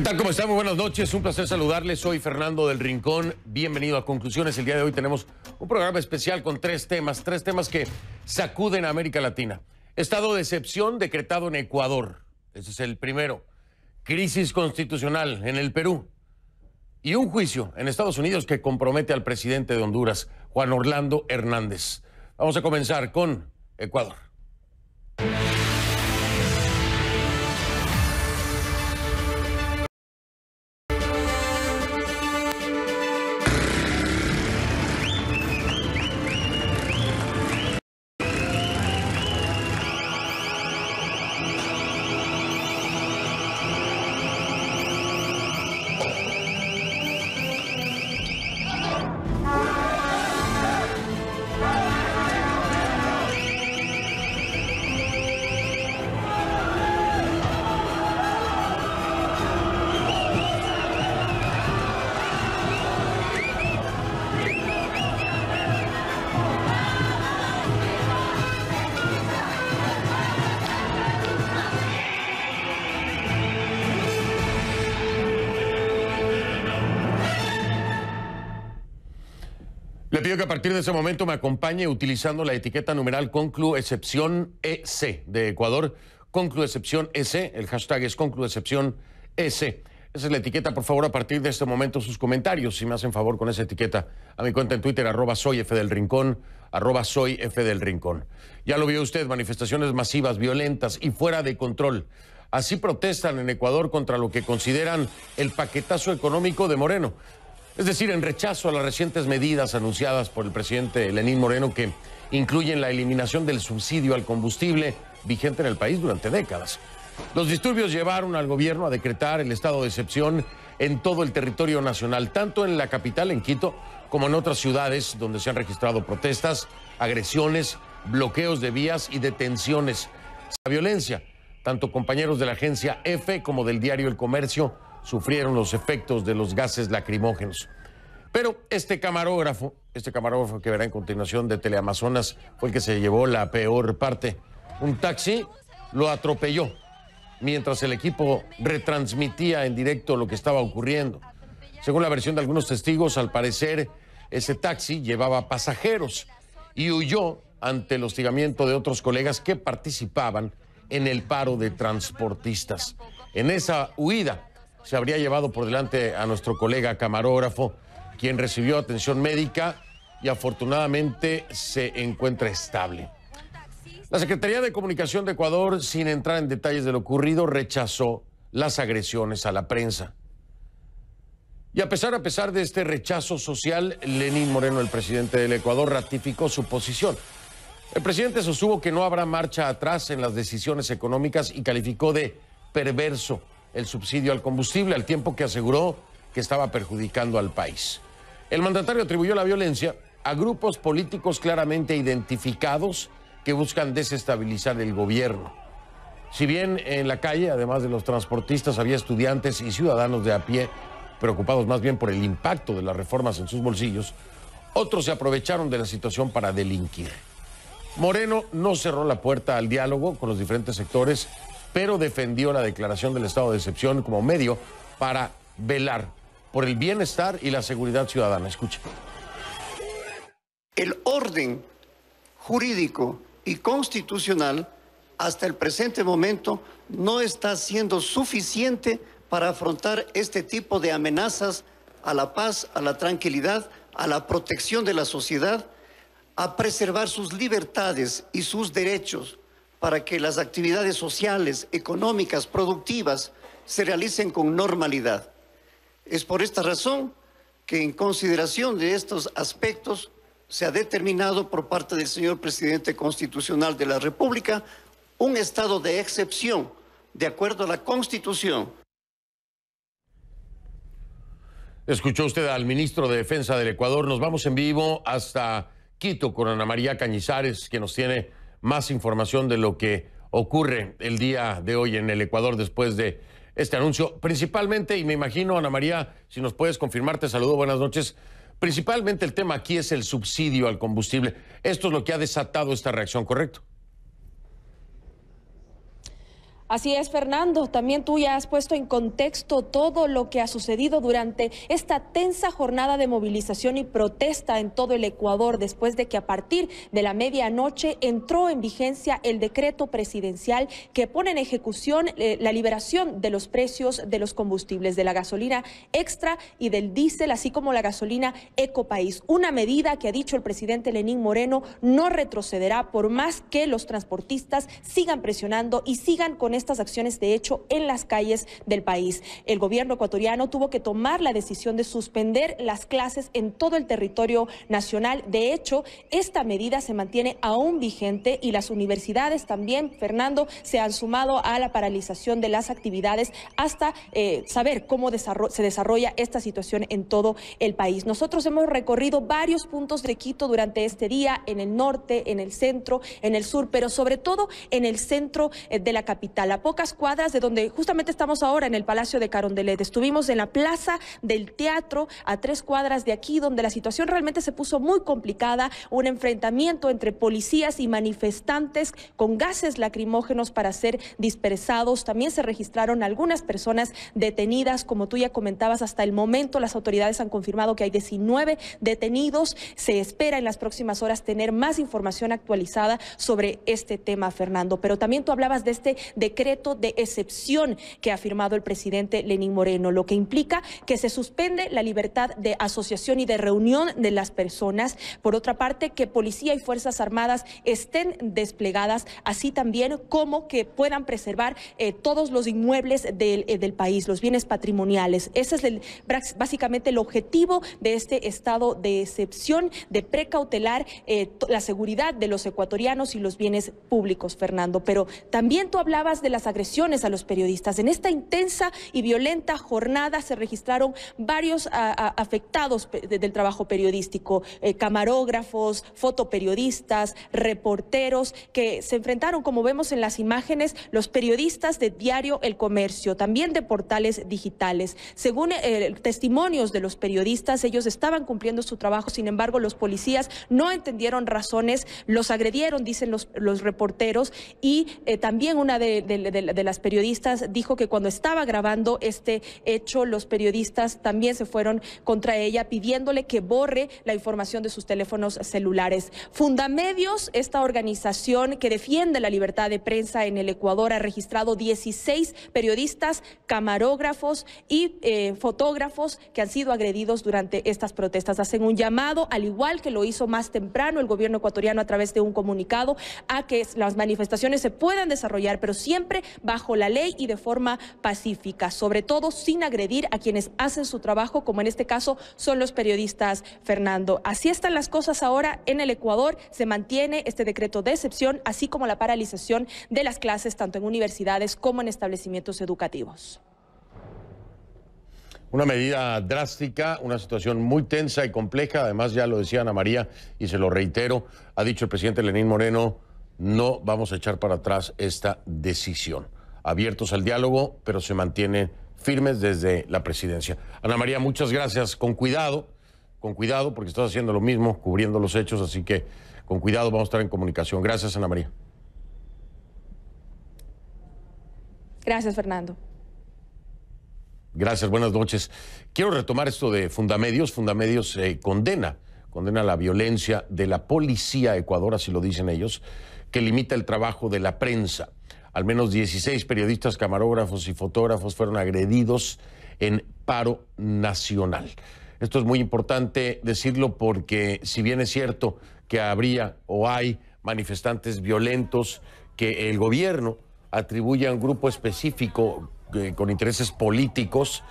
tal? ¿Cómo están? Muy buenas noches. Un placer saludarles. Soy Fernando del Rincón. Bienvenido a Conclusiones. El día de hoy tenemos un programa especial con tres temas que sacuden a América Latina. Estado de excepción decretado en Ecuador. Ese es el primero. Crisis constitucional en el Perú. Y un juicio en Estados Unidos que compromete al presidente de Honduras, Juan Orlando Hernández. Vamos a comenzar con Ecuador. Le pido que a partir de ese momento me acompañe utilizando la etiqueta numeral conclu excepción EC de Ecuador. Conclu excepción EC, el hashtag es conclu excepción EC. Esa es la etiqueta, por favor, a partir de este momento sus comentarios, si me hacen favor con esa etiqueta, a mi cuenta en Twitter, @soyfdelrincón, @soyfdelrincón. Ya lo vio usted, manifestaciones masivas, violentas y fuera de control. Así protestan en Ecuador contra lo que consideran el paquetazo económico de Moreno. Es decir, en rechazo a las recientes medidas anunciadas por el presidente Lenín Moreno que incluyen la eliminación del subsidio al combustible vigente en el país durante décadas. Los disturbios llevaron al gobierno a decretar el estado de excepción en todo el territorio nacional, tanto en la capital, en Quito, como en otras ciudades donde se han registrado protestas, agresiones, bloqueos de vías y detenciones. La violencia, tanto compañeros de la agencia EFE como del diario El Comercio sufrieron los efectos de los gases lacrimógenos. Pero este camarógrafo que verá en continuación de Teleamazonas fue el que se llevó la peor parte. Un taxi lo atropelló mientras el equipo retransmitía en directo lo que estaba ocurriendo. Según la versión de algunos testigos, al parecer ese taxi llevaba pasajeros y huyó ante el hostigamiento de otros colegas que participaban en el paro de transportistas. En esa huida se habría llevado por delante a nuestro colega camarógrafo, quien recibió atención médica y afortunadamente se encuentra estable. La Secretaría de Comunicación de Ecuador, sin entrar en detalles de lo ocurrido, rechazó las agresiones a la prensa. Y a pesar de este rechazo social, Lenín Moreno, el presidente del Ecuador, ratificó su posición. El presidente sostuvo que no habrá marcha atrás en las decisiones económicas y calificó de perverso el subsidio al combustible, al tiempo que aseguró que estaba perjudicando al país. El mandatario atribuyó la violencia a grupos políticos claramente identificados que buscan desestabilizar el gobierno. Si bien en la calle, además de los transportistas, había estudiantes y ciudadanos de a pie preocupados más bien por el impacto de las reformas en sus bolsillos, otros se aprovecharon de la situación para delinquir. Moreno no cerró la puerta al diálogo con los diferentes sectores, pero defendió la declaración del estado de excepción como medio para velar por el bienestar y la seguridad ciudadana. Escuche. El orden jurídico y constitucional hasta el presente momento no está siendo suficiente para afrontar este tipo de amenazas a la paz, a la tranquilidad, a la protección de la sociedad, a preservar sus libertades y sus derechos, para que las actividades sociales, económicas, productivas, se realicen con normalidad. Es por esta razón que, en consideración de estos aspectos, se ha determinado por parte del señor presidente constitucional de la República un estado de excepción, de acuerdo a la Constitución. Escuchó usted al ministro de Defensa del Ecuador. Nos vamos en vivo hasta Quito con Ana María Cañizares, que nos tiene más información de lo que ocurre el día de hoy en el Ecuador después de este anuncio. Principalmente, y me imagino, Ana María, si nos puedes confirmar, te saludo, buenas noches. Principalmente el tema aquí es el subsidio al combustible. Esto es lo que ha desatado esta reacción, ¿correcto? Así es, Fernando. También tú ya has puesto en contexto todo lo que ha sucedido durante esta tensa jornada de movilización y protesta en todo el Ecuador, después de que a partir de la medianoche entró en vigencia el decreto presidencial que pone en ejecución la liberación de los precios de los combustibles, de la gasolina extra y del diésel, así como la gasolina Ecopaís. Una medida que, ha dicho el presidente Lenín Moreno, no retrocederá por más que los transportistas sigan presionando y sigan con estas acciones de hecho en las calles del país. El gobierno ecuatoriano tuvo que tomar la decisión de suspender las clases en todo el territorio nacional. De hecho, esta medida se mantiene aún vigente y las universidades también, Fernando, se han sumado a la paralización de las actividades hasta saber cómo se desarrolla esta situación en todo el país. Nosotros hemos recorrido varios puntos de Quito durante este día, en el norte, en el centro, en el sur, pero sobre todo en el centro de la capital, a pocas cuadras de donde justamente estamos ahora, en el Palacio de Carondelet. Estuvimos en la Plaza del Teatro, a 3 cuadras de aquí, donde la situación realmente se puso muy complicada, un enfrentamiento entre policías y manifestantes con gases lacrimógenos para ser dispersados. También se registraron algunas personas detenidas, como tú ya comentabas. Hasta el momento las autoridades han confirmado que hay 19 detenidos. Se espera en las próximas horas tener más información actualizada sobre este tema, Fernando. Pero también tú hablabas de este decreto de excepción que ha firmado el presidente Lenín Moreno, lo que implica que se suspende la libertad de asociación y de reunión de las personas. Por otra parte, que policía y fuerzas armadas estén desplegadas, así también como que puedan preservar todos los inmuebles del país, los bienes patrimoniales. Ese es básicamente el objetivo de este estado de excepción, de precautelar la seguridad de los ecuatorianos y los bienes públicos, Fernando. Pero también tú hablabas de las agresiones a los periodistas. En esta intensa y violenta jornada se registraron varios afectados del trabajo periodístico, camarógrafos, fotoperiodistas, reporteros, que se enfrentaron, como vemos en las imágenes, los periodistas de diario El Comercio, también de portales digitales. Según testimonios de los periodistas, ellos estaban cumpliendo su trabajo, sin embargo, los policías no entendieron razones, los agredieron, dicen los reporteros, y también una de las periodistas dijo que cuando estaba grabando este hecho, los periodistas también se fueron contra ella pidiéndole que borre la información de sus teléfonos celulares. Fundamedios, esta organización que defiende la libertad de prensa en el Ecuador, ha registrado 16 periodistas, camarógrafos y fotógrafos que han sido agredidos durante estas protestas. Hacen un llamado, al igual que lo hizo más temprano el gobierno ecuatoriano a través de un comunicado, a que las manifestaciones se puedan desarrollar, pero siempre bajo la ley y de forma pacífica, sobre todo sin agredir a quienes hacen su trabajo, como en este caso son los periodistas, Fernando. Así están las cosas ahora en el Ecuador. Se mantiene este decreto de excepción, así como la paralización de las clases, tanto en universidades como en establecimientos educativos. Una medida drástica, una situación muy tensa y compleja. Además, ya lo decía Ana María, y se lo reitero, ha dicho el presidente Lenín Moreno: no vamos a echar para atrás esta decisión. Abiertos al diálogo, pero se mantienen firmes desde la presidencia. Ana María, muchas gracias. Con cuidado, porque estás haciendo lo mismo, cubriendo los hechos, así que con cuidado, vamos a estar en comunicación. Gracias, Ana María. Gracias, Fernando. Gracias, buenas noches. Quiero retomar esto de Fundamedios. Fundamedios condena la violencia de la policía de Ecuador, así lo dicen ellos, que limita el trabajo de la prensa. Al menos 16 periodistas, camarógrafos y fotógrafos fueron agredidos en paro nacional. Esto es muy importante decirlo porque, si bien es cierto que habría o hay manifestantes violentos que el gobierno atribuye a un grupo específico con intereses políticos,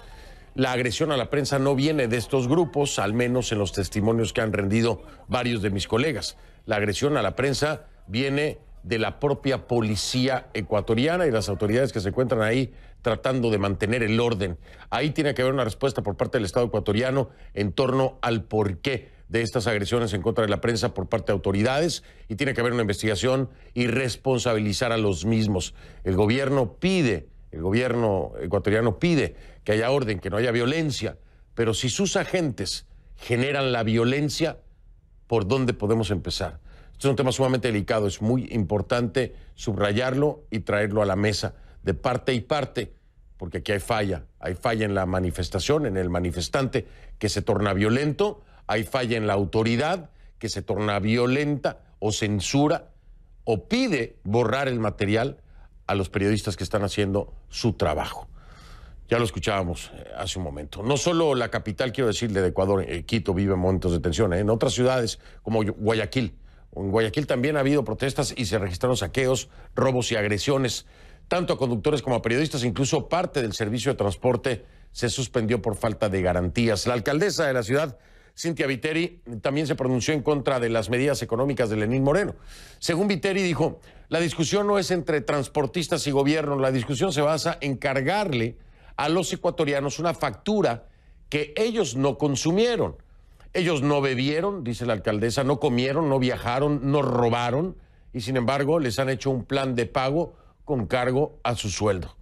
la agresión a la prensa no viene de estos grupos, al menos en los testimonios que han rendido varios de mis colegas. La agresión a la prensa viene de la propia policía ecuatoriana y las autoridades que se encuentran ahí tratando de mantener el orden. Ahí tiene que haber una respuesta por parte del Estado ecuatoriano en torno al porqué de estas agresiones en contra de la prensa por parte de autoridades, y tiene que haber una investigación y responsabilizar a los mismos. El gobierno ecuatoriano pide que haya orden, que no haya violencia, pero si sus agentes generan la violencia, ¿por dónde podemos empezar? Esto es un tema sumamente delicado, es muy importante subrayarlo y traerlo a la mesa de parte y parte, porque aquí hay falla en la manifestación, en el manifestante que se torna violento, hay falla en la autoridad que se torna violenta o censura o pide borrar el material a los periodistas que están haciendo su trabajo. Ya lo escuchábamos hace un momento. No solo la capital, quiero decirle, de Ecuador, Quito, vive momentos de tensión. En otras ciudades, como Guayaquil. En Guayaquil también ha habido protestas y se registraron saqueos, robos y agresiones, tanto a conductores como a periodistas. Incluso parte del servicio de transporte se suspendió por falta de garantías. La alcaldesa de la ciudad, Cynthia Viteri, también se pronunció en contra de las medidas económicas de Lenín Moreno. Según Viteri, dijo, la discusión no es entre transportistas y gobierno, la discusión se basa en cargarle a los ecuatorianos una factura que ellos no consumieron. Ellos no bebieron, dice la alcaldesa, no comieron, no viajaron, no robaron y sin embargo les han hecho un plan de pago con cargo a su sueldo.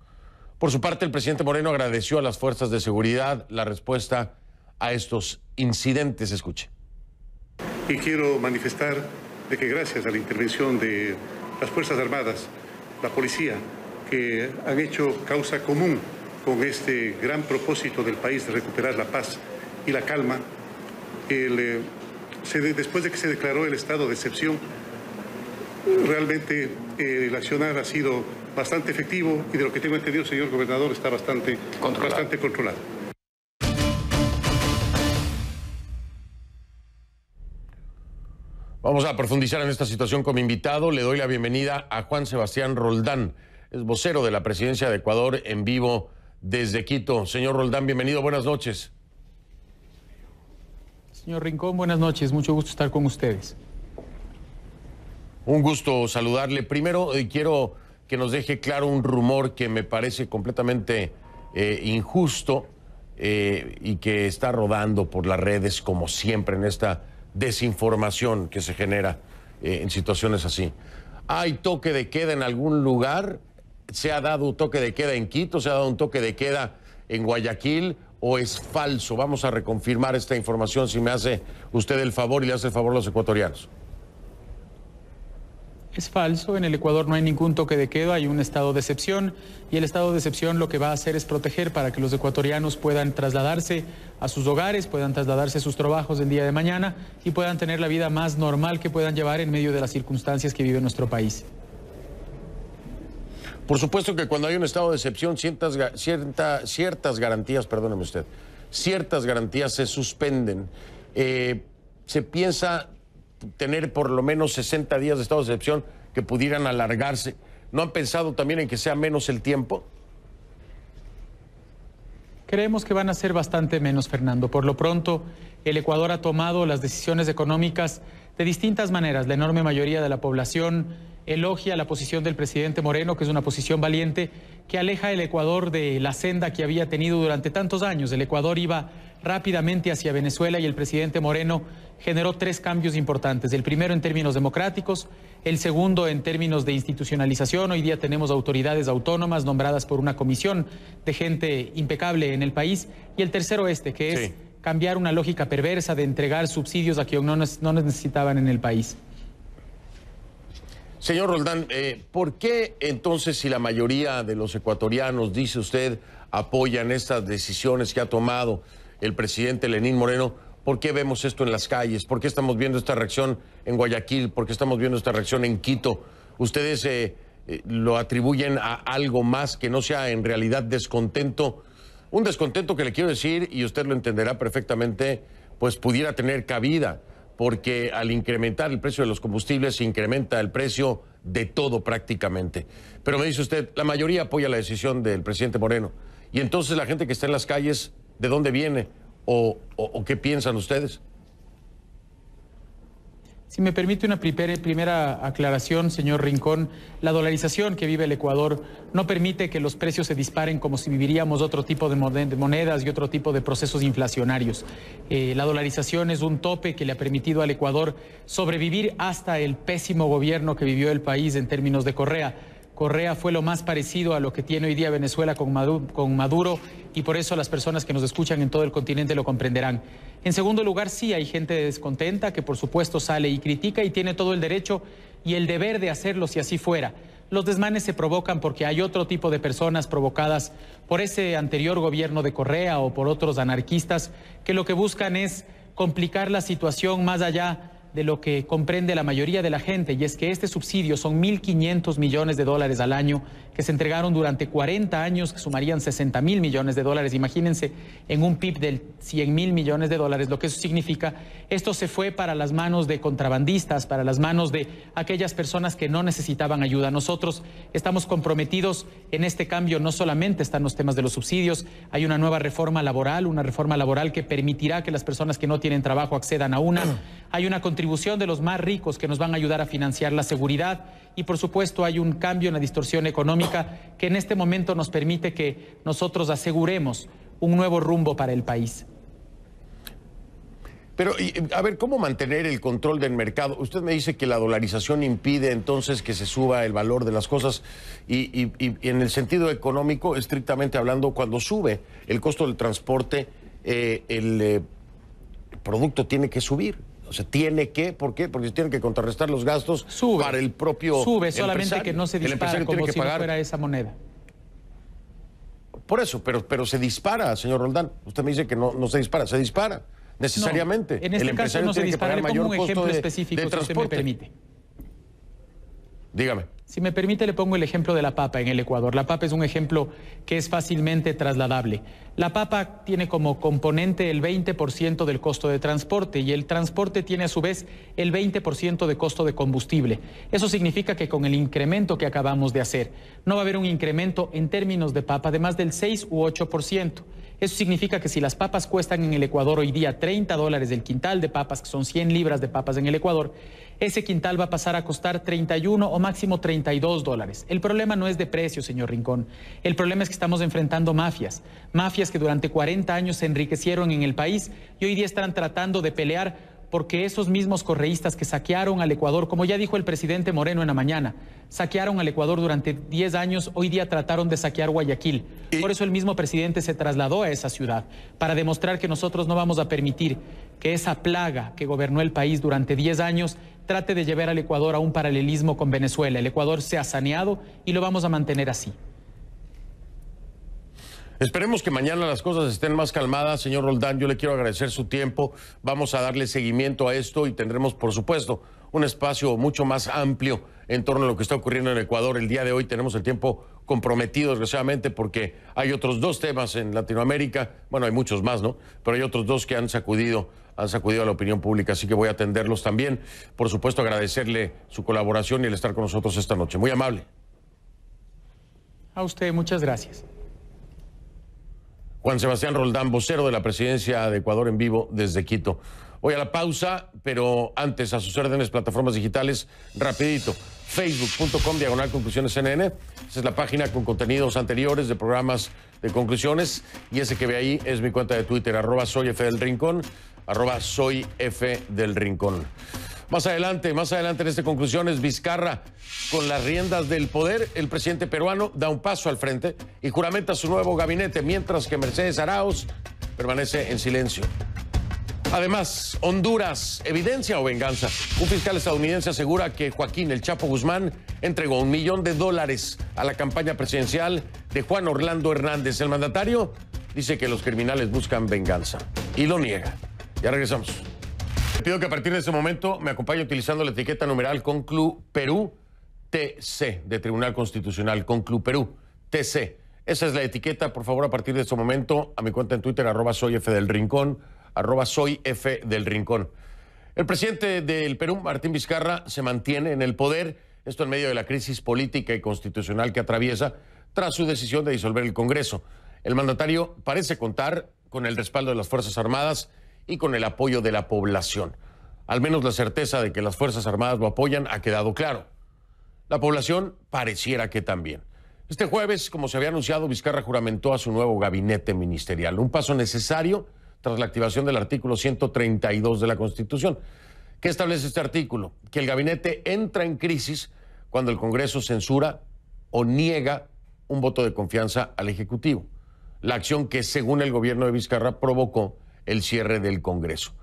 Por su parte, el presidente Moreno agradeció a las fuerzas de seguridad la respuesta a estos incidentes. Escuche. Y quiero manifestar de que gracias a la intervención de las Fuerzas Armadas, la policía, que han hecho causa común con este gran propósito del país de recuperar la paz y la calma, después de que se declaró el estado de excepción, realmente el accionar ha sido bastante efectivo y de lo que tengo entendido, señor gobernador, está bastante controlado. Vamos a profundizar en esta situación con mi invitado. Le doy la bienvenida a Juan Sebastián Roldán, es vocero de la Presidencia de Ecuador en vivo desde Quito. Señor Roldán, bienvenido, buenas noches. Señor Rincón, buenas noches, mucho gusto estar con ustedes. Un gusto saludarle. Primero, quiero que nos deje claro un rumor que me parece completamente injusto y que está rodando por las redes, como siempre, en esta desinformación que se genera en situaciones así. ¿Hay toque de queda en algún lugar? ¿Se ha dado un toque de queda en Quito? ¿Se ha dado un toque de queda en Guayaquil? ¿O es falso? Vamos a reconfirmar esta información, si me hace usted el favor y le hace el favor a los ecuatorianos. Es falso, en el Ecuador no hay ningún toque de queda, hay un estado de excepción y el estado de excepción lo que va a hacer es proteger para que los ecuatorianos puedan trasladarse a sus hogares, puedan trasladarse a sus trabajos el día de mañana y puedan tener la vida más normal que puedan llevar en medio de las circunstancias que vive nuestro país. Por supuesto que cuando hay un estado de excepción, ciertas garantías, perdóneme usted, ciertas garantías se suspenden. Se piensa tener por lo menos 60 días de estado de excepción que pudieran alargarse. ¿No han pensado también en que sea menos el tiempo? Creemos que van a ser bastante menos, Fernando. Por lo pronto, el Ecuador ha tomado las decisiones económicas de distintas maneras. La enorme mayoría de la población elogia la posición del presidente Moreno, que es una posición valiente, que aleja el Ecuador de la senda que había tenido durante tantos años. El Ecuador iba rápidamente hacia Venezuela y el presidente Moreno generó 3 cambios importantes. El primero en términos democráticos, el segundo en términos de institucionalización. Hoy día tenemos autoridades autónomas nombradas por una comisión de gente impecable en el país. Y el tercero que es cambiar una lógica perversa de entregar subsidios a quienes no necesitaban en el país. Señor Roldán, ¿por qué entonces, si la mayoría de los ecuatorianos, dice usted, apoyan estas decisiones que ha tomado el presidente Lenín Moreno, por qué vemos esto en las calles? ¿Por qué estamos viendo esta reacción en Guayaquil? ¿Por qué estamos viendo esta reacción en Quito? ¿Ustedes lo atribuyen a algo más que no sea en realidad descontento? Un descontento que le quiero decir, y usted lo entenderá perfectamente, pues pudiera tener cabida, porque al incrementar el precio de los combustibles se incrementa el precio de todo prácticamente. Pero me dice usted, la mayoría apoya la decisión del presidente Moreno. Y entonces la gente que está en las calles, ¿de dónde viene? ¿O qué piensan ustedes? Si me permite una primera aclaración, señor Rincón, la dolarización que vive el Ecuador no permite que los precios se disparen como si viviríamos otro tipo de monedas y otro tipo de procesos inflacionarios. La dolarización es un tope que le ha permitido al Ecuador sobrevivir hasta el pésimo gobierno que vivió el país en términos de Correa. Correa fue lo más parecido a lo que tiene hoy día Venezuela con Maduro y por eso las personas que nos escuchan en todo el continente lo comprenderán. En segundo lugar, sí hay gente descontenta que por supuesto sale y critica y tiene todo el derecho y el deber de hacerlo si así fuera. Los desmanes se provocan porque hay otro tipo de personas provocadas por ese anterior gobierno de Correa o por otros anarquistas que lo que buscan es complicar la situación más allá de lo que comprende la mayoría de la gente, y es que este subsidio son 1.500 millones de dólares al año que se entregaron durante 40 años, que sumarían 60.000 millones de dólares. Imagínense, en un PIB de 100.000 millones de dólares, lo que eso significa. Esto se fue para las manos de contrabandistas, para las manos de aquellas personas que no necesitaban ayuda. Nosotros estamos comprometidos en este cambio. No solamente están los temas de los subsidios, hay una nueva reforma laboral que permitirá que las personas que no tienen trabajo accedan a una. Hay una contribución de los más ricos que nos van a ayudar a financiar la seguridad y, por supuesto, hay un cambio en la distorsión económica que en este momento nos permite que nosotros aseguremos un nuevo rumbo para el país. Pero, a ver, ¿cómo mantener el control del mercado? Usted me dice que la dolarización impide entonces que se suba el valor de las cosas y en el sentido económico, estrictamente hablando, cuando sube el costo del transporte, el producto tiene que subir. O sea, tiene que, ¿por qué? Porque tiene que contrarrestar los gastos para el propio Sube, solamente empresario. que no se dispara como si no fuera esa moneda. Por eso, pero se dispara, señor Roldán. Usted me dice que no se dispara, se dispara necesariamente. No, en este caso no se dispara. Le pongo un ejemplo específico, si usted me permite. Dígame. Si me permite, le pongo el ejemplo de la papa en el Ecuador. La papa es un ejemplo que es fácilmente trasladable. La papa tiene como componente el 20% del costo de transporte y el transporte tiene a su vez el 20% de costo de combustible. Eso significa que con el incremento que acabamos de hacer, no va a haber un incremento en términos de papa de más del 6 u 8%. Eso significa que si las papas cuestan en el Ecuador hoy día $30 el quintal de papas, que son 100 libras de papas en el Ecuador, ese quintal va a pasar a costar 31 o máximo $32. El problema no es de precio, señor Rincón. El problema es que estamos enfrentando mafias. Mafias que durante 40 años se enriquecieron en el país y hoy día están tratando de pelear porque esos mismos correístas que saquearon al Ecuador, como ya dijo el presidente Moreno en la mañana, saquearon al Ecuador durante 10 años, hoy día trataron de saquear Guayaquil. Por eso el mismo presidente se trasladó a esa ciudad, para demostrar que nosotros no vamos a permitir que esa plaga que gobernó el país durante 10 años trate de llevar al Ecuador a un paralelismo con Venezuela. El Ecuador se ha saneado y lo vamos a mantener así. Esperemos que mañana las cosas estén más calmadas, señor Roldán. Yo le quiero agradecer su tiempo. Vamos a darle seguimiento a esto y tendremos, por supuesto, un espacio mucho más amplio en torno a lo que está ocurriendo en Ecuador. El día de hoy tenemos el tiempo comprometido, desgraciadamente, porque hay otros dos temas en Latinoamérica. Bueno, hay muchos más, ¿no? Pero hay otros dos que han sacudido a la opinión pública, así que voy a atenderlos también. Por supuesto, agradecerle su colaboración y el estar con nosotros esta noche. Muy amable. A usted, muchas gracias. Juan Sebastián Roldán, vocero de la presidencia de Ecuador en vivo desde Quito. Voy a la pausa, pero antes, a sus órdenes, plataformas digitales, rapidito. Facebook.com/conclusionesCNN. Esa es la página con contenidos anteriores de programas de conclusiones. Y ese que ve ahí es mi cuenta de Twitter, @soyfdelrincón, @soyfdelrincón. Más adelante en este Conclusiones, Vizcarra, con las riendas del poder, el presidente peruano da un paso al frente y juramenta su nuevo gabinete, mientras que Mercedes Arauz permanece en silencio. Además, Honduras, ¿evidencia o venganza? Un fiscal estadounidense asegura que Joaquín El Chapo Guzmán entregó $1 millón a la campaña presidencial de Juan Orlando Hernández. El mandatario dice que los criminales buscan venganza y lo niega. Ya regresamos. Le pido que a partir de ese momento me acompañe utilizando la etiqueta numeral Conclu Perú TC de Tribunal Constitucional. Conclu Perú TC. Esa es la etiqueta, por favor, a partir de este momento, a mi cuenta en Twitter, @soyfdelrincón, @soyfdelrincón. El presidente del Perú, Martín Vizcarra, se mantiene en el poder, esto en medio de la crisis política y constitucional que atraviesa tras su decisión de disolver el Congreso. El mandatario parece contar con el respaldo de las Fuerzas Armadas y con el apoyo de la población. Al menos la certeza de que las Fuerzas Armadas lo apoyan ha quedado claro. La población pareciera que también. Este jueves, como se había anunciado, Vizcarra juramentó a su nuevo gabinete ministerial, un paso necesario tras la activación del artículo 132 de la Constitución. ¿Qué establece este artículo? Que el gabinete entra en crisis cuando el Congreso censura o niega un voto de confianza al Ejecutivo. La acción que, según el gobierno de Vizcarra, provocó el cierre del Congreso.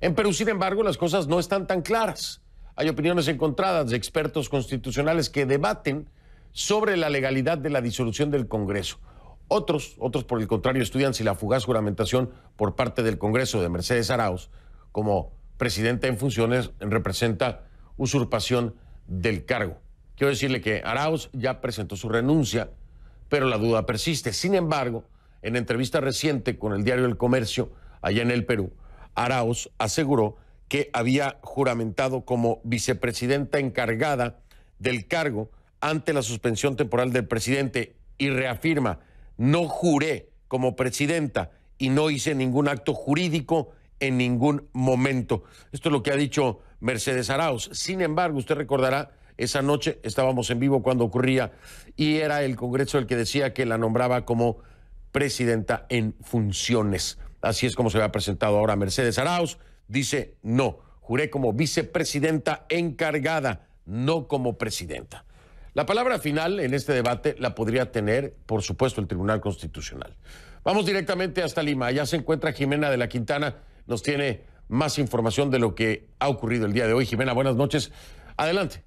En Perú, sin embargo, las cosas no están tan claras. Hay opiniones encontradas de expertos constitucionales que debaten sobre la legalidad de la disolución del Congreso. Otros, por el contrario, estudian si la fugaz juramentación por parte del Congreso de Mercedes Arauz como presidenta en funciones representa usurpación del cargo. Quiero decirle que Arauz ya presentó su renuncia, pero la duda persiste. Sin embargo, en entrevista reciente con el diario El Comercio, allá en el Perú, Arauz aseguró que había juramentado como vicepresidenta encargada del cargo ante la suspensión temporal del presidente y reafirma: no juré como presidenta y no hice ningún acto jurídico en ningún momento. Esto es lo que ha dicho Mercedes Arauz. Sin embargo, usted recordará, esa noche estábamos en vivo cuando ocurría y era el Congreso el que decía que la nombraba como presidenta en funciones. Así es como se ha presentado ahora Mercedes Arauz. Dice: no, juré como vicepresidenta encargada, no como presidenta. La palabra final en este debate la podría tener, por supuesto, el Tribunal Constitucional. Vamos directamente hasta Lima. Allá se encuentra Jimena de la Quintana. Nos tiene más información de lo que ha ocurrido el día de hoy. Jimena, buenas noches. Adelante.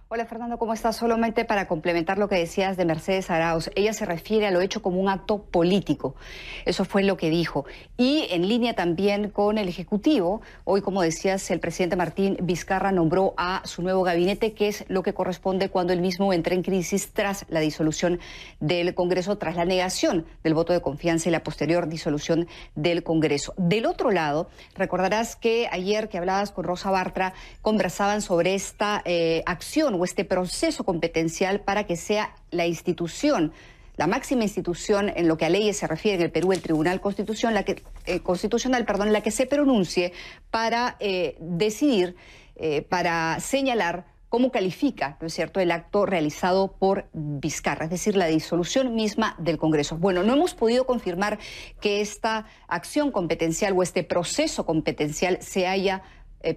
Hola Fernando, ¿cómo estás? Solamente para complementar lo que decías de Mercedes Arauz, ella se refiere a lo hecho como un acto político, eso fue lo que dijo. Y en línea también con el Ejecutivo, hoy, como decías, el presidente Martín Vizcarra nombró a su nuevo gabinete, que es lo que corresponde cuando él mismo entra en crisis tras la disolución del Congreso, tras la negación del voto de confianza y la posterior disolución del Congreso. Del otro lado, recordarás que ayer que hablabas con Rosa Bartra, conversaban sobre esta acción o este proceso competencial para que sea la institución, la máxima institución en lo que a leyes se refiere en el Perú, el Tribunal Constitucional, la que se pronuncie para decidir, para señalar cómo califica, ¿no es cierto?, el acto realizado por Vizcarra, es decir, la disolución misma del Congreso. Bueno, no hemos podido confirmar que esta acción competencial o este proceso competencial se haya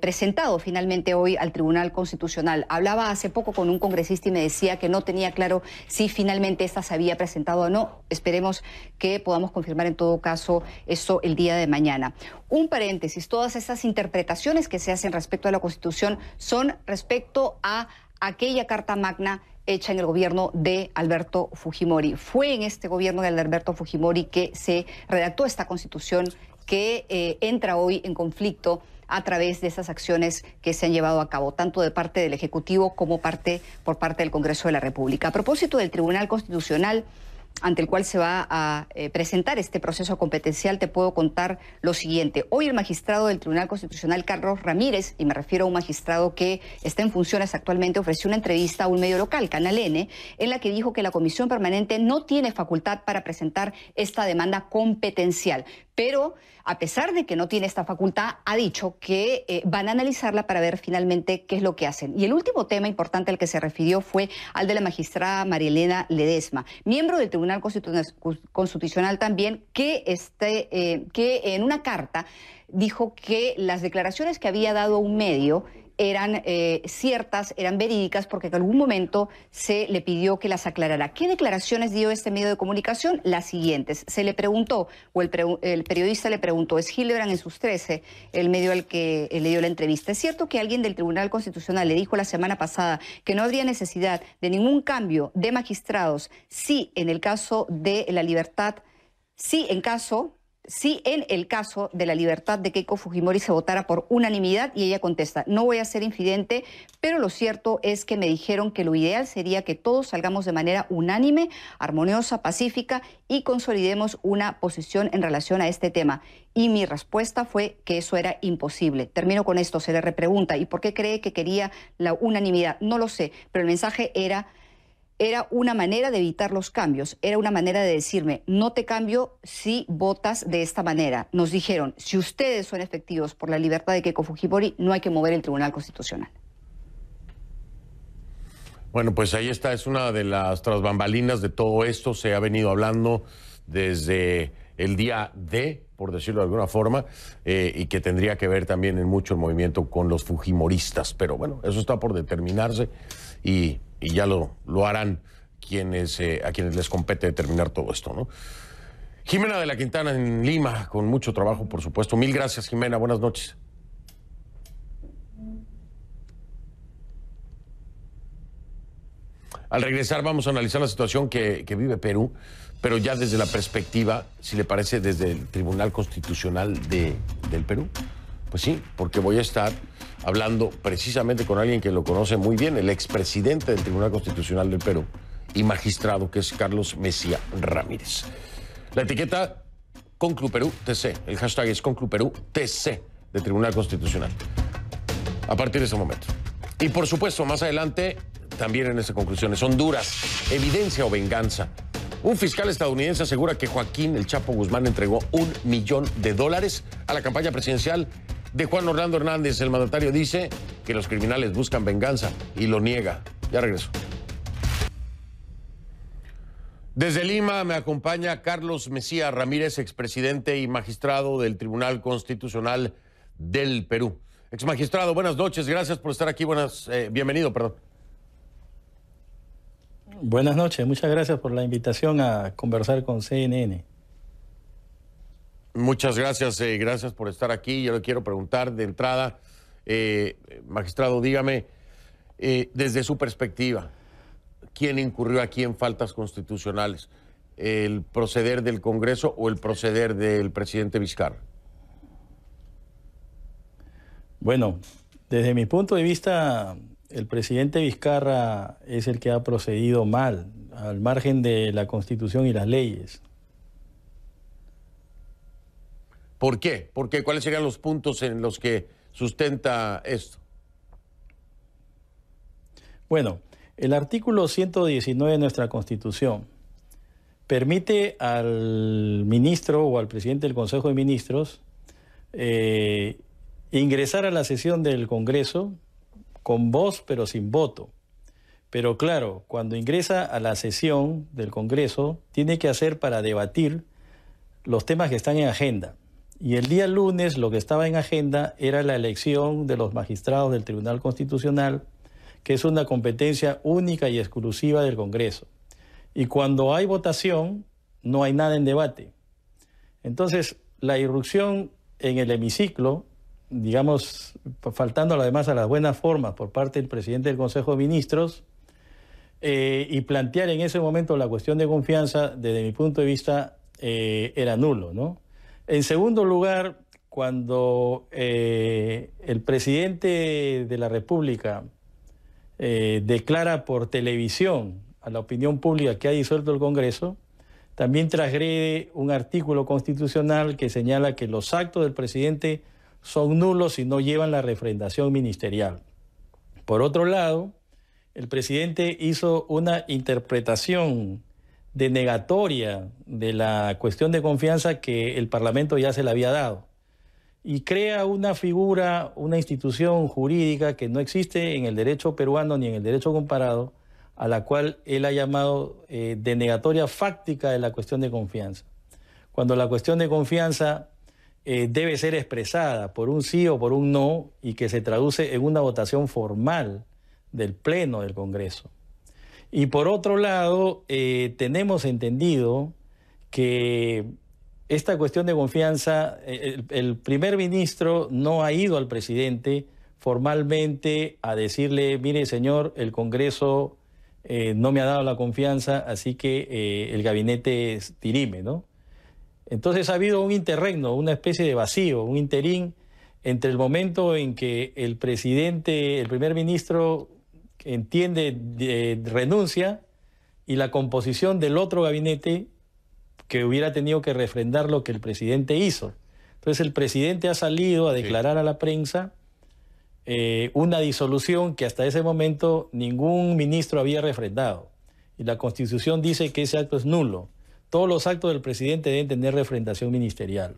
presentado finalmente hoy al Tribunal Constitucional. Hablaba hace poco con un congresista y me decía que no tenía claro si finalmente esta se había presentado o no. Esperemos que podamos confirmar en todo caso eso el día de mañana. Un paréntesis, todas estas interpretaciones que se hacen respecto a la Constitución son respecto a aquella Carta Magna hecha en el gobierno de Alberto Fujimori. Fue en este gobierno de Alberto Fujimori que se redactó esta Constitución que entra hoy en conflicto a través de esas acciones que se han llevado a cabo, tanto de parte del Ejecutivo como por parte del Congreso de la República. A propósito del Tribunal Constitucional, ante el cual se va a presentar este proceso competencial, te puedo contar lo siguiente. Hoy el magistrado del Tribunal Constitucional, Carlos Ramírez, y me refiero a un magistrado que está en funciones actualmente, ofreció una entrevista a un medio local, Canal N, en la que dijo que la Comisión Permanente no tiene facultad para presentar esta demanda competencial. Pero, a pesar de que no tiene esta facultad, ha dicho que van a analizarla para ver finalmente qué es lo que hacen. Y el último tema importante al que se refirió fue al de la magistrada María Elena Ledesma, miembro del Tribunal Constitucional también, que en una carta dijo que las declaraciones que había dado un medio eran ciertas, eran verídicas, porque en algún momento se le pidió que las aclarara. ¿Qué declaraciones dio este medio de comunicación? Las siguientes. Se le preguntó, o el periodista le preguntó, es Hildebrand en sus 13, el medio al que le dio la entrevista. ¿Es cierto que alguien del Tribunal Constitucional le dijo la semana pasada que no habría necesidad de ningún cambio de magistrados si en el caso de la libertad, si en el caso de la libertad de Keiko Fujimori se votara por unanimidad? Y ella contesta, no voy a ser infidente, pero lo cierto es que me dijeron que lo ideal sería que todos salgamos de manera unánime, armoniosa, pacífica y consolidemos una posición en relación a este tema. Y mi respuesta fue que eso era imposible. Termino con esto, se le repregunta, ¿y por qué cree que quería la unanimidad? No lo sé, pero el mensaje era una manera de evitar los cambios, era una manera de decirme, no te cambio si votas de esta manera. Nos dijeron, si ustedes son efectivos por la libertad de Keiko Fujimori, no hay que mover el Tribunal Constitucional. Bueno, pues ahí está, es una de las tras bambalinas de todo esto. Se ha venido hablando desde el día D, por decirlo de alguna forma, y que tendría que ver también en mucho el movimiento con los fujimoristas. Pero bueno, eso está por determinarse y ya lo harán a quienes les compete determinar todo esto, ¿no? Jimena de la Quintana en Lima, con mucho trabajo, por supuesto. Mil gracias, Jimena. Buenas noches. Al regresar vamos a analizar la situación que vive Perú, pero ya desde la perspectiva, si le parece, desde el Tribunal Constitucional del Perú. Pues sí, porque voy a estar hablando precisamente con alguien que lo conoce muy bien, el expresidente del Tribunal Constitucional del Perú y magistrado, que es Carlos Messía Ramírez. La etiqueta ConcluPerú TC, el hashtag es ConcluPerú TC del Tribunal Constitucional. A partir de ese momento. Y por supuesto, más adelante, también en esas conclusiones, Honduras, evidencia o venganza. Un fiscal estadounidense asegura que Joaquín El Chapo Guzmán entregó $1 millón a la campaña presidencial de Juan Orlando Hernández. El mandatario dice que los criminales buscan venganza y lo niega. Ya regreso. Desde Lima me acompaña Carlos Messía Ramírez, expresidente y magistrado del Tribunal Constitucional del Perú. Exmagistrado, buenas noches, gracias por estar aquí, bienvenido, perdón. Buenas noches, muchas gracias por la invitación a conversar con CNN. Muchas gracias, gracias por estar aquí. Yo le quiero preguntar de entrada, magistrado, dígame, desde su perspectiva, ¿quién incurrió aquí en faltas constitucionales? ¿El proceder del Congreso o el proceder del presidente Vizcarra? Bueno, desde mi punto de vista, el presidente Vizcarra es el que ha procedido mal, al margen de la Constitución y las leyes. ¿Por qué? ¿Por qué? ¿Cuáles serían los puntos en los que sustenta esto? Bueno, el artículo 119 de nuestra Constitución permite al ministro o al presidente del Consejo de Ministros ingresar a la sesión del Congreso con voz pero sin voto. Pero claro, cuando ingresa a la sesión del Congreso, tiene que hacer para debatir los temas que están en agenda. Y el día lunes lo que estaba en agenda era la elección de los magistrados del Tribunal Constitucional, que es una competencia única y exclusiva del Congreso. Y cuando hay votación, no hay nada en debate. Entonces, la irrupción en el hemiciclo, digamos, faltando además a las buenas formas por parte del presidente del Consejo de Ministros, y plantear en ese momento la cuestión de confianza, desde mi punto de vista, era nulo, ¿no? En segundo lugar, cuando el presidente de la República declara por televisión a la opinión pública que ha disuelto el Congreso, también transgrede un artículo constitucional que señala que los actos del presidente son nulos si no llevan la refrendación ministerial. Por otro lado, el presidente hizo una interpretación denegatoria de la cuestión de confianza que el Parlamento ya se le había dado y crea una figura, una institución jurídica que no existe en el derecho peruano ni en el derecho comparado, a la cual él ha llamado denegatoria fáctica de la cuestión de confianza. Cuando la cuestión de confianza debe ser expresada por un sí o por un no y que se traduce en una votación formal del Pleno del Congreso. Y por otro lado, tenemos entendido que esta cuestión de confianza, el primer ministro no ha ido al presidente formalmente a decirle, mire señor, el Congreso no me ha dado la confianza, así que el gabinete dirime, ¿no? Entonces ha habido un interregno, una especie de vacío, un interín entre el momento en que el presidente, el primer ministro entiende, renuncia, y la composición del otro gabinete que hubiera tenido que refrendar lo que el presidente hizo. Entonces el presidente ha salido a declarar a la prensa una disolución que hasta ese momento ningún ministro había refrendado. Y la Constitución dice que ese acto es nulo. Todos los actos del presidente deben tener refrendación ministerial.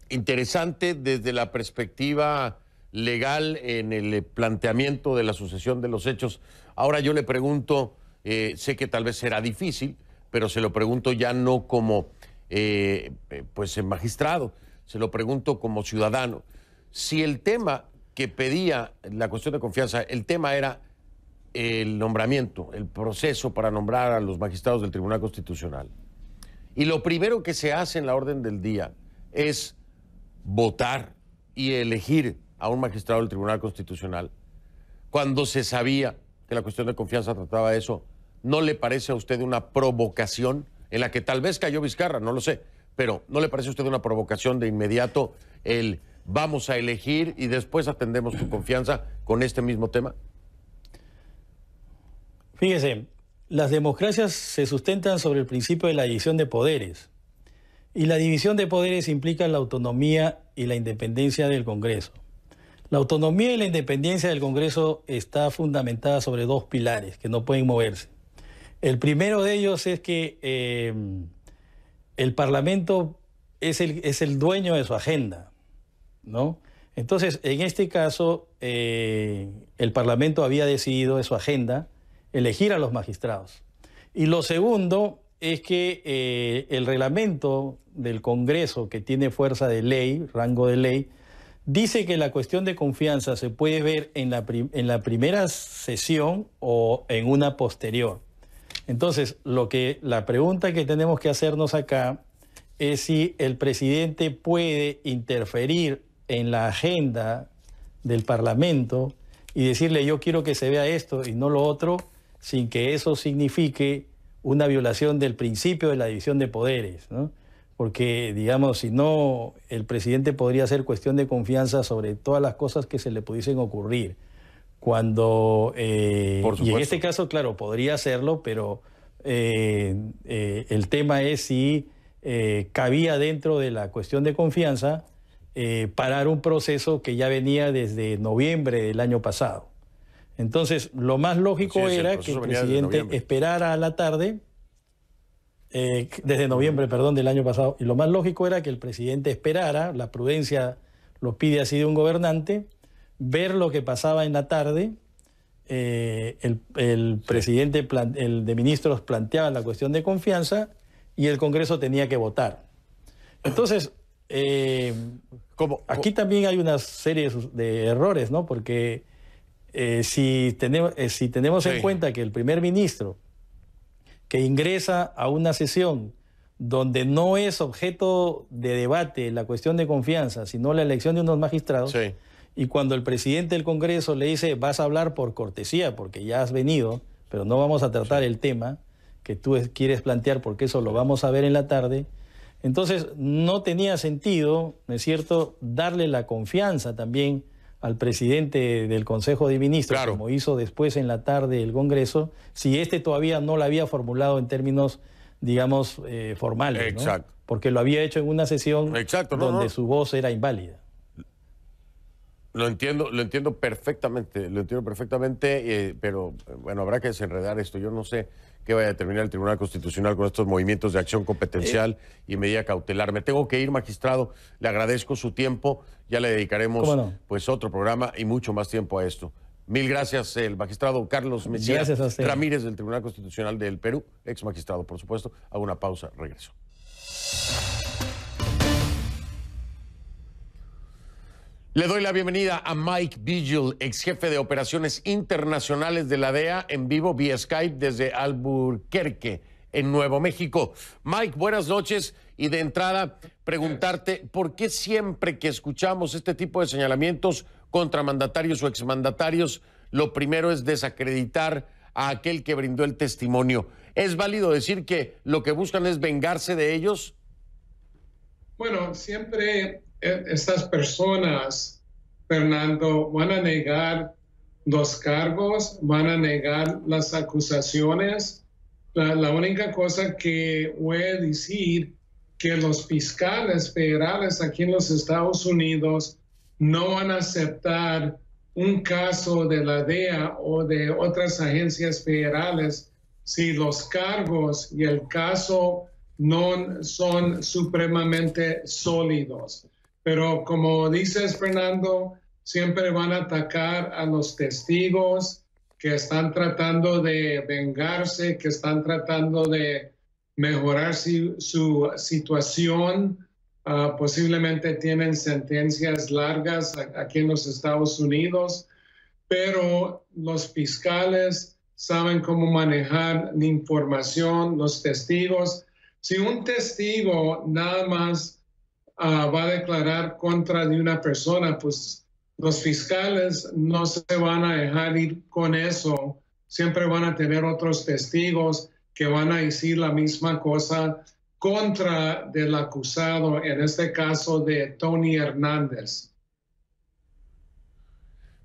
Interesante desde la perspectiva legal en el planteamiento de la sucesión de los hechos. Ahora yo le pregunto, sé que tal vez será difícil, pero se lo pregunto ya no como magistrado, se lo pregunto como ciudadano. Si el tema que pedía la cuestión de confianza, el tema era el nombramiento, el proceso para nombrar a los magistrados del Tribunal Constitucional, y lo primero que se hace en la orden del día es votar y elegir a un magistrado del Tribunal Constitucional, cuando se sabía que la cuestión de confianza trataba de eso, ¿no le parece a usted una provocación en la que tal vez cayó Vizcarra, no lo sé, pero ¿no le parece a usted una provocación de inmediato el vamos a elegir y después atendemos tu confianza con este mismo tema? Fíjese, las democracias se sustentan sobre el principio de la división de poderes. Y la división de poderes implica la autonomía y la independencia del Congreso. La autonomía y la independencia del Congreso está fundamentada sobre dos pilares que no pueden moverse. El primero de ellos es que el Parlamento es el dueño de su agenda, ¿no? Entonces, en este caso, el Parlamento había decidido de su agenda elegir a los magistrados. Y lo segundo es que el reglamento del Congreso, que tiene fuerza de ley, rango de ley, dice que la cuestión de confianza se puede ver en la primera sesión o en una posterior. Entonces, la pregunta que tenemos que hacernos acá es si el presidente puede interferir en la agenda del Parlamento y decirle yo quiero que se vea esto y no lo otro, sin que eso signifique una violación del principio de la división de poderes, ¿no? Porque, digamos, si no, el presidente podría hacer cuestión de confianza sobre todas las cosas que se le pudiesen ocurrir. Cuando, y en este caso, claro, podría hacerlo, pero el tema es si cabía dentro de la cuestión de confianza parar un proceso que ya venía desde noviembre del año pasado. Entonces, lo más lógico era que el presidente esperara a la tarde, desde noviembre, perdón, del año pasado, y lo más lógico era que el presidente esperara, la prudencia lo pide así de un gobernante, ver lo que pasaba en la tarde, el presidente, el de ministros planteaba la cuestión de confianza y el Congreso tenía que votar. Entonces, aquí también hay una serie de errores, ¿no? Porque si tenemos en cuenta que el primer ministro que ingresa a una sesión donde no es objeto de debate la cuestión de confianza, sino la elección de unos magistrados, y cuando el presidente del Congreso le dice vas a hablar por cortesía porque ya has venido, pero no vamos a tratar el tema que tú quieres plantear porque eso lo vamos a ver en la tarde, entonces no tenía sentido, ¿no es cierto?, darle la confianza también al presidente del Consejo de Ministros, como hizo después en la tarde el Congreso, si este todavía no lo había formulado en términos, digamos, formales, ¿no? Porque lo había hecho en una sesión donde su voz era inválida. Lo entiendo perfectamente, pero bueno, habrá que desenredar esto. Yo no sé qué vaya a determinar el Tribunal Constitucional con estos movimientos de acción competencial y medida cautelar. Me tengo que ir, magistrado, le agradezco su tiempo, ya le dedicaremos pues otro programa y mucho más tiempo a esto. Mil gracias, el magistrado Carlos Mejía Ramírez del Tribunal Constitucional del Perú, ex magistrado, por supuesto. Hago una pausa, regreso. Le doy la bienvenida a Mike Vigil, ex jefe de operaciones internacionales de la DEA, en vivo vía Skype desde Albuquerque, en Nuevo México. Mike, buenas noches. Y de entrada, preguntarte, ¿por qué siempre que escuchamos este tipo de señalamientos contra mandatarios o exmandatarios, lo primero es desacreditar a aquel que brindó el testimonio? ¿Es válido decir que lo que buscan es vengarse de ellos? Bueno, siempre estas personas, Fernando, van a negar los cargos, van a negar las acusaciones. La única cosa que voy a decir que los fiscales federales aquí en los Estados Unidos no van a aceptar un caso de la DEA o de otras agencias federales si los cargos y el caso no son supremamente sólidos. Pero como dices, Fernando, siempre van a atacar a los testigos que están tratando de vengarse, que están tratando de mejorar su situación. Posiblemente tienen sentencias largas aquí en los Estados Unidos, pero los fiscales saben cómo manejar la información, los testigos. Si un testigo nada más va a declarar contra de una persona, pues los fiscales no se van a dejar ir con eso. Siempre van a tener otros testigos que van a decir la misma cosa contra del acusado, en este caso de Tony Hernández.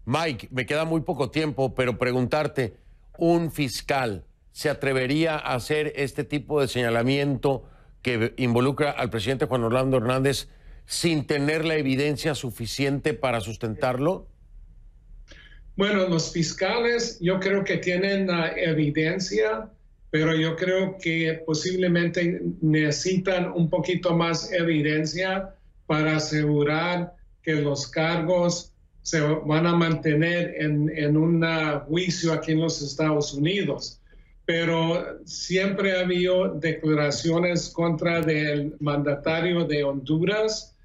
Mike, me queda muy poco tiempo, pero preguntarte, ¿un fiscal se atrevería a hacer este tipo de señalamiento que involucra al presidente Juan Orlando Hernández sin tener la evidencia suficiente para sustentarlo? Bueno, los fiscales yo creo que tienen evidencia, pero yo creo que posiblemente necesitan un poquito más evidencia para asegurar que los cargos se van a mantener en un juicio aquí en los Estados Unidos. Pero siempre ha habido declaraciones contra del mandatario de Honduras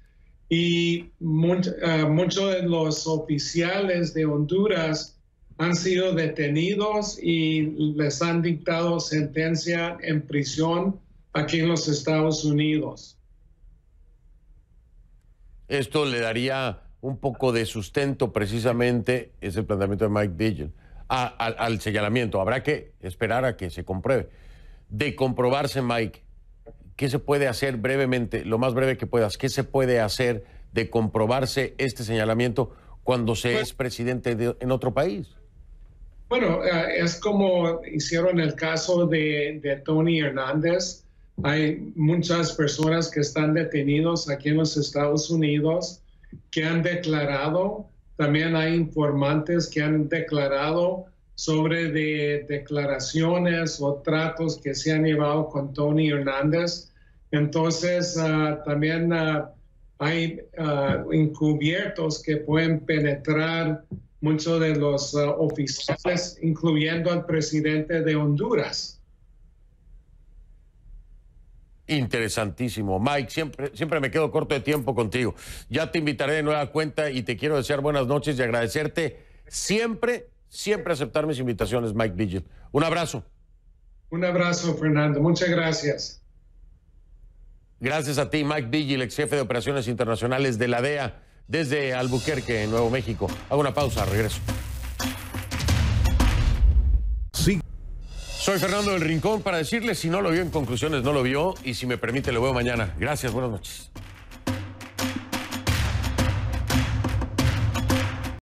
y muchos de los oficiales de Honduras han sido detenidos y les han dictado sentencia en prisión aquí en los Estados Unidos. Esto le daría un poco de sustento, precisamente, es el planteamiento de Mike Vigil, al señalamiento. Habrá que esperar a que se compruebe. De comprobarse, Mike, ¿qué se puede hacer brevemente, lo más breve que puedas, qué se puede hacer de comprobarse este señalamiento cuando se es presidente en otro país? Bueno, es como hicieron el caso de Tony Hernández. Hay muchas personas que están detenidos aquí en los Estados Unidos que han declarado. También hay informantes que han declarado sobre declaraciones o tratos que se han llevado con Tony Hernández. Entonces, también hay encubiertos que pueden penetrar muchos de los oficiales, incluyendo al presidente de Honduras. Interesantísimo. Mike, siempre me quedo corto de tiempo contigo. Ya te invitaré de nueva cuenta y te quiero desear buenas noches y agradecerte siempre aceptar mis invitaciones, Mike Vigil. Un abrazo. Un abrazo, Fernando. Muchas gracias. Gracias a ti, Mike Vigil, ex jefe de operaciones internacionales de la DEA desde Albuquerque, en Nuevo México. Hago una pausa, regreso. Sí. Soy Fernando del Rincón para decirle, si no lo vio en conclusiones, no lo vio, y si me permite, lo veo mañana. Gracias, buenas noches.